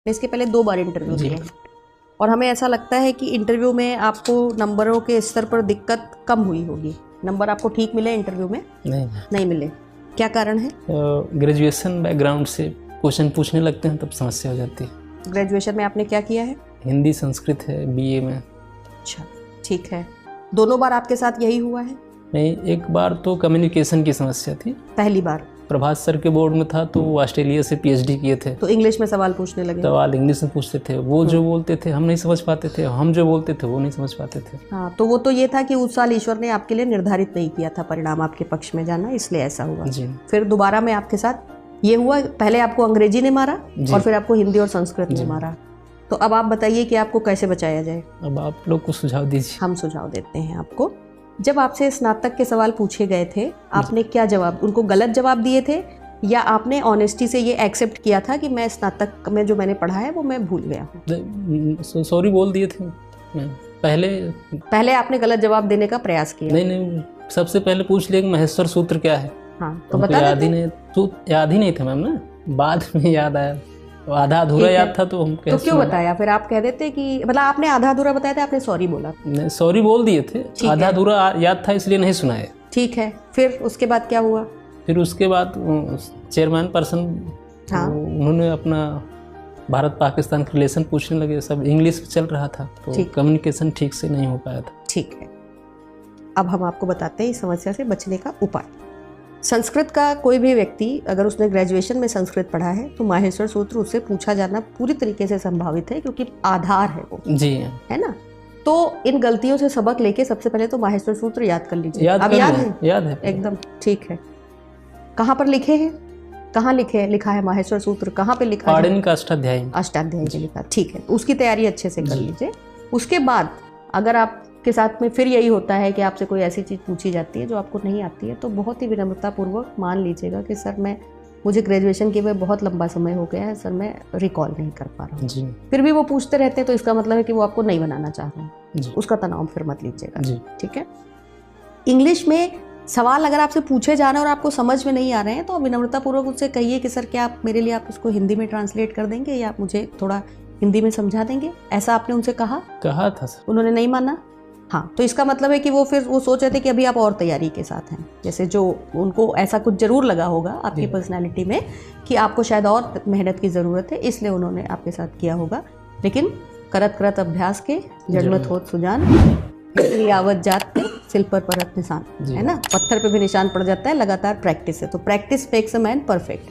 इसके पहले 2 बार इंटरव्यू जी। दिए और हमें ऐसा लगता है कि इंटरव्यू में आपको नंबरों के स्तर पर दिक्कत कम हुई होगी। नंबर आपको ठीक मिले इंटरव्यू में? नहीं मिले। क्या कारण है? ग्रेजुएशन बैकग्राउंड से क्वेश्चन पूछने लगते हैं तब समस्या हो जाती है। ग्रेजुएशन में आपने क्या किया है? हिंदी संस्कृत है बीए में। अच्छा, ठीक है। दोनों बार आपके साथ यही हुआ है? नहीं, एक बार तो कम्युनिकेशन की समस्या थी। पहली बार प्रभात सर के बोर्ड में था तो वो ऑस्ट्रेलिया से पीएचडी किए थे, तो इंग्लिश में सवाल पूछने लगे। सवाल इंग्लिश में पूछते थे। वो जो बोलते थे हम नहीं समझ पाते थे, हम जो बोलते थे वो नहीं समझ पाते थे। हाँ, तो वो तो ये था कि उस साल ईश्वर ने आपके लिए निर्धारित नहीं किया था परिणाम आपके पक्ष में जाना, इसलिए ऐसा हुआ। जी। फिर दोबारा में आपके साथ ये हुआ, पहले आपको अंग्रेजी ने मारा और फिर आपको हिंदी और संस्कृत ने मारा। तो अब आप बताइए कि आपको कैसे बचाया जाए। अब आप लोग को सुझाव दीजिए। हम सुझाव देते हैं आपको। जब आपसे स्नातक के सवाल पूछे गए थे, आपने क्या जवाब, उनको गलत जवाब दिए थे या आपने ऑनेस्टी से ये एक्सेप्ट किया था कि मैं स्नातक में जो मैंने पढ़ा है वो मैं भूल गया हूँ? सॉरी बोल दिए थे पहले आपने गलत जवाब देने का प्रयास किया? नहीं, सबसे पहले पूछ लिया कि महेश्वर सूत्र क्या है। हाँ, तो बता याद ही नहीं था मैम ना, बाद में याद आया। तो आधा अधूरा याद था तो हम तो क्यों बताया? फिर आप कह देते कि मतलब आपने आधा अधूरा बताया था, आपने सॉरी बोला। सॉरी बोल दिए थे, आधा अधूरा याद था इसलिए नहीं सुनाए। ठीक है, फिर उसके बाद क्या हुआ? फिर उसके बाद चेयरमैन पर्सन उन्होंने अपना भारत पाकिस्तान के रिलेशन पूछने लगे। सब इंग्लिश चल रहा था तो कम्युनिकेशन ठीक से नहीं हो पाया था। ठीक है, अब हम आपको बताते हैं इस समस्या से बचने का उपाय। संस्कृत का कोई भी व्यक्ति अगर उसने ग्रेजुएशन में संस्कृत पढ़ा है तो माहेश्वर सूत्र उससे पूछा जाना पूरी तरीके से संभावित है, क्योंकि आधार है वो। जी है ना। तो इन गलतियों से सबक लेके सबसे पहले तो माहेश्वर सूत्र याद कर लीजिए। अब याद है एकदम? ठीक है। कहाँ पर लिखे हैं, कहाँ लिखा है माहेश्वर सूत्र, कहाँ पे लिखा है? पाणिनि का अष्टाध्यायी पे लिखा। ठीक है, उसकी तैयारी अच्छे से कर लीजिए। उसके बाद अगर आपके साथ में फिर यही होता है कि आपसे कोई ऐसी चीज़ पूछी जाती है जो आपको नहीं आती है, तो बहुत ही विनम्रतापूर्वक मान लीजिएगा कि सर मुझे ग्रेजुएशन के हुए बहुत लंबा समय हो गया है सर, मैं रिकॉल नहीं कर पा रहा हूँ। फिर भी वो पूछते रहते हैं तो इसका मतलब है कि वो आपको नहीं बनाना चाह रहे हैं। उसका तनाव फिर मत लीजिएगा। ठीक है। इंग्लिश में सवाल अगर आपसे पूछे जा रहे हैं और आपको समझ में नहीं आ रहे हैं तो विनम्रतापूर्वक उससे कहिए कि सर क्या आप मेरे लिए आप इसको हिंदी में ट्रांसलेट कर देंगे या आप मुझे थोड़ा हिंदी में समझा देंगे? ऐसा आपने उनसे कहा था सर। उन्होंने नहीं माना। हाँ, तो इसका मतलब है कि वो सोच रहे थे कि अभी आप और तैयारी के साथ हैं। जैसे जो उनको ऐसा कुछ जरूर लगा होगा आपकी पर्सनैलिटी में कि आपको शायद और मेहनत की ज़रूरत है, इसलिए उन्होंने आपके साथ किया होगा। लेकिन करत करत अभ्यास के जड़मत होत सुजान, आवत जात के सिल पर परत निशान, है ना। पत्थर पे भी निशान पड़ जाता है, लगातार प्रैक्टिस है। तो practice makes a man perfect.